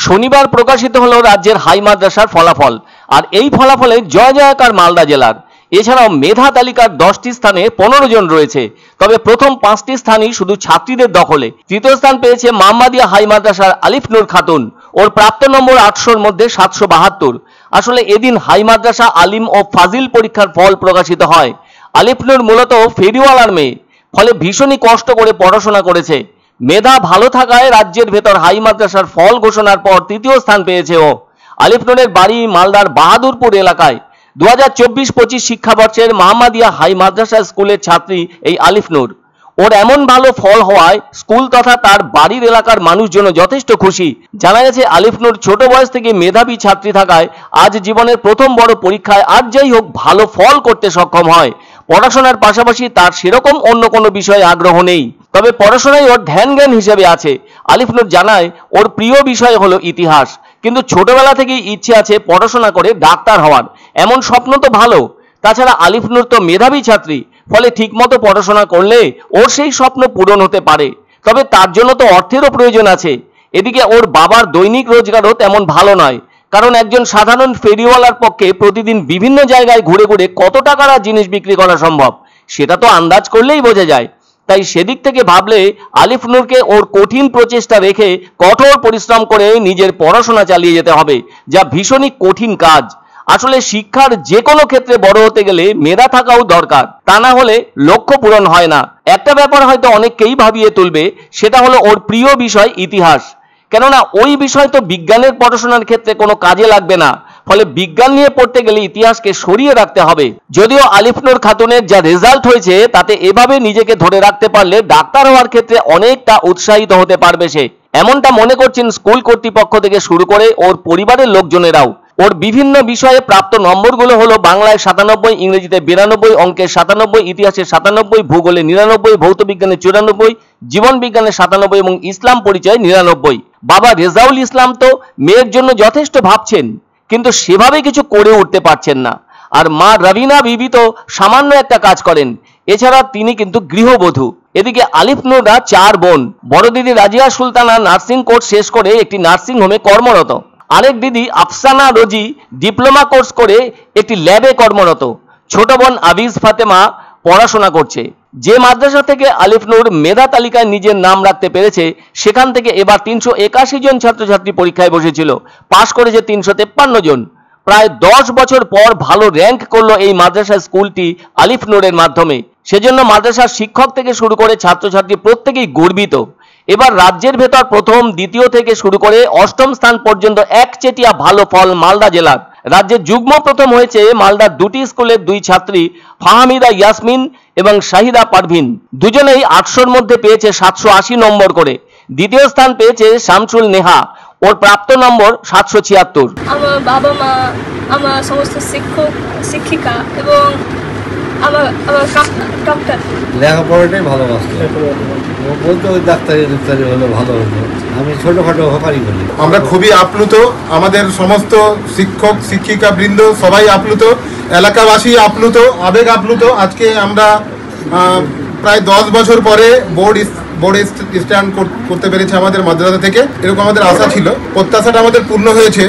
শনিবার প্রকাশিত হলো রাজ্যের হাই মাদ্রাসার ফলাফল। আর এই ফলাফলে জয় জয়কার মালদা জেলার। এছাড়াও মেধা তালিকার 10টি স্থানে 15 জন রয়েছে, তবে প্রথম 5টি স্থানই শুধু ছাত্রীদের দখলে। তৃতীয় স্থান পেয়েছে মোহাম্মদিয়া হাই মাদ্রাসার আলিফ নূর খাতুন। ওর প্রাপ্ত নম্বর 800-র মধ্যে 772। আসলে এদিন হাই মাদ্রাসা আলিম ও ফাজিল পরীক্ষার ফল প্রকাশিত হয়। আলিফ নূর মূলত ফেরিওয়ালার মেয়ে, ফলে ভীষণই কষ্ট করে পড়াশোনা করেছে। মেধা ভালো থাকায় রাজ্যের ভেতর হাই মাদ্রাসার ফল ঘোষণার পর তৃতীয় স্থান পেয়েছে ও। আলিফ নূরের বাড়ি মালদার বাহাদুরপুর এলাকায়। 2024-25 শিক্ষাবর্ষের মোহাম্মদিয়া হাই মাদ্রাসা স্কুলের ছাত্রী এই আলিফ নূর। ওর এমন ভালো ফল হওয়ায় স্কুল তথা তার বাড়ির এলাকার মানুষজন যথেষ্ট খুশি। জানা গেছে আলিফ নূর ছোট বয়স থেকে মেধাবী ছাত্রী থাকায় আজ জীবনের প্রথম বড় পরীক্ষায় আর যাই হোক ভালো ফল করতে সক্ষম হয়। পড়াশোনার পাশাপাশি তার সেরকম অন্য কোনো বিষয়ে আগ্রহ নেই, তবে পড়াশোনায় ওর ধ্যান জ্ঞান হিসেবে আছে। আলিফ নূর জানায় ওর প্রিয় বিষয় হলো ইতিহাস, কিন্তু ছোটবেলা থেকেই ইচ্ছে আছে পড়াশোনা করে ডাক্তার হওয়ার। এমন স্বপ্ন তো ভালো। তাছাড়া আলিফ নূর তো মেধাবী ছাত্রী, ফলে ঠিকমতো পড়াশোনা করলে ওর সেই স্বপ্ন পূরণ হতে পারে। তবে তার জন্য তো অর্থেরও প্রয়োজন আছে। এদিকে ওর বাবার দৈনিক রোজগারও তেমন ভালো নয়, কারণ একজন সাধারণ ফেরিওয়ালার পক্ষে প্রতিদিন বিভিন্ন জায়গায় ঘুরে ঘুরে কত টাকার জিনিস বিক্রি করা সম্ভব সেটা তো আন্দাজ করলেই বোঝা যায়। তাই সেদিক থেকে ভাবলে আলিফ নূরকে ওর কঠিন প্রচেষ্টা রেখে কঠোর পরিশ্রম করে নিজের পড়াশোনা চালিয়ে যেতে হবে, যা ভীষণই কঠিন কাজ। আসলে শিক্ষার যে কোনো ক্ষেত্রে বড় হতে গেলে মেধা থাকাও দরকার, তা না হলে লক্ষ্য পূরণ হয় না। একটা ব্যাপার হয়তো অনেককেই ভাবিয়ে তুলবে, সেটা হলো ওর প্রিয় বিষয় ইতিহাস। কেননা ওই বিষয় তো বিজ্ঞানের পড়াশোনার ক্ষেত্রে কোনো কাজে লাগবে না, ফলে বিজ্ঞান নিয়ে পড়তে গেলে ইতিহাসকে সরিয়ে রাখতে হবে। যদিও আলিফ নূর খাতুনের যা রেজাল্ট হয়েছে তাতে এভাবে নিজেকে ধরে রাখতে পারলে ডাক্তার হওয়ার ক্ষেত্রে অনেকটা উৎসাহিত হতে পারবে সে, এমনটা মনে করছেন স্কুল কর্তৃপক্ষ থেকে শুরু করে ওর পরিবারের লোকজনেরাও। ওর বিভিন্ন বিষয়ে প্রাপ্ত নম্বরগুলো হলো বাংলায় 97, ইংরেজিতে 92, অঙ্কে 97, ইতিহাসে 97, ভূগোলে 99, ভৌত বিজ্ঞানে 94, জীবন বিজ্ঞানে 97 এবং ইসলাম পরিচয় 99। বাবা রেজাউল ইসলাম তো মেয়ের জন্য যথেষ্ট ভাবছেন, কিন্তু সেভাবে কিছু করে উঠতে পারছেন না। আর মা রবিনা বিবি তো সামান্য একটা কাজ করেন, এছাড়া তিনি কিন্তু গৃহবধূ। এদিকে আলিফ নূররা 4 বোন। বড় দিদি রাজিয়া সুলতানা নার্সিং কোর্স শেষ করে একটি নার্সিং হোমে কর্মরত। আরেক দিদি আফসানা রোজি ডিপ্লোমা কোর্স করে একটি ল্যাবে কর্মরত। ছোট বোন আবিজ ফাতেমা পড়াশোনা করছে। যে মাদ্রাসা থেকে আলিফ নূর মেধা তালিকায় নিজের নাম রাখতে পেরেছে, সেখান থেকে এবার 381 জন ছাত্রছাত্রী পরীক্ষায় বসেছিল, পাশ করেছে 353 জন। প্রায় 10 বছর পর ভালো র্যাঙ্ক করলো এই মাদ্রাসা স্কুলটি আলিফ নূরের মাধ্যমে। সেজন্য মাদ্রাসার শিক্ষক থেকে শুরু করে ছাত্রছাত্রী প্রত্যেকেই গর্বিত। এবার রাজ্যের ভেতর প্রথম, দ্বিতীয় থেকে শুরু করে 8ম স্থান পর্যন্ত একচেটিয়া ভালো ফল মালদা জেলার। রাজ্যের যুগ্ম প্রথম হয়েছে মালদার 2টি স্কুলের 2 ছাত্রী ফাহমিদা ইয়াসমিন এবং শাহিদা পারভিন। দুজনেই 800-র মধ্যে পেয়েছে 780 নম্বর করে। দ্বিতীয় স্থান পেয়েছে শামসুল নেহা, ওর প্রাপ্ত নম্বর 776। আমার বাবা মা, আমার সমস্ত শিক্ষক শিক্ষিকা এবং আমার ডক্টর লেখাপড়াটাই ভালোবাসতো। ও বলতো ওই ডাক্তারি হলে ভালো হতো, আমি ছোটোখাটো হকারি বলি। আমরা খুবই আপ্লুত, আমাদের সমস্ত শিক্ষক শিক্ষিকা বৃন্দ সবাই আপ্লুত, এলাকাবাসী আপ্লুত, আবেগ আপ্লুত। আজকে আমরা প্রায় 10 বছর পরে বোর্ড স্ট্যান্ড করতে পেরেছি আমাদের মাদ্রাসা থেকে। এরকম আমাদের আশা ছিল, প্রত্যাশাটা আমাদের পূর্ণ হয়েছে।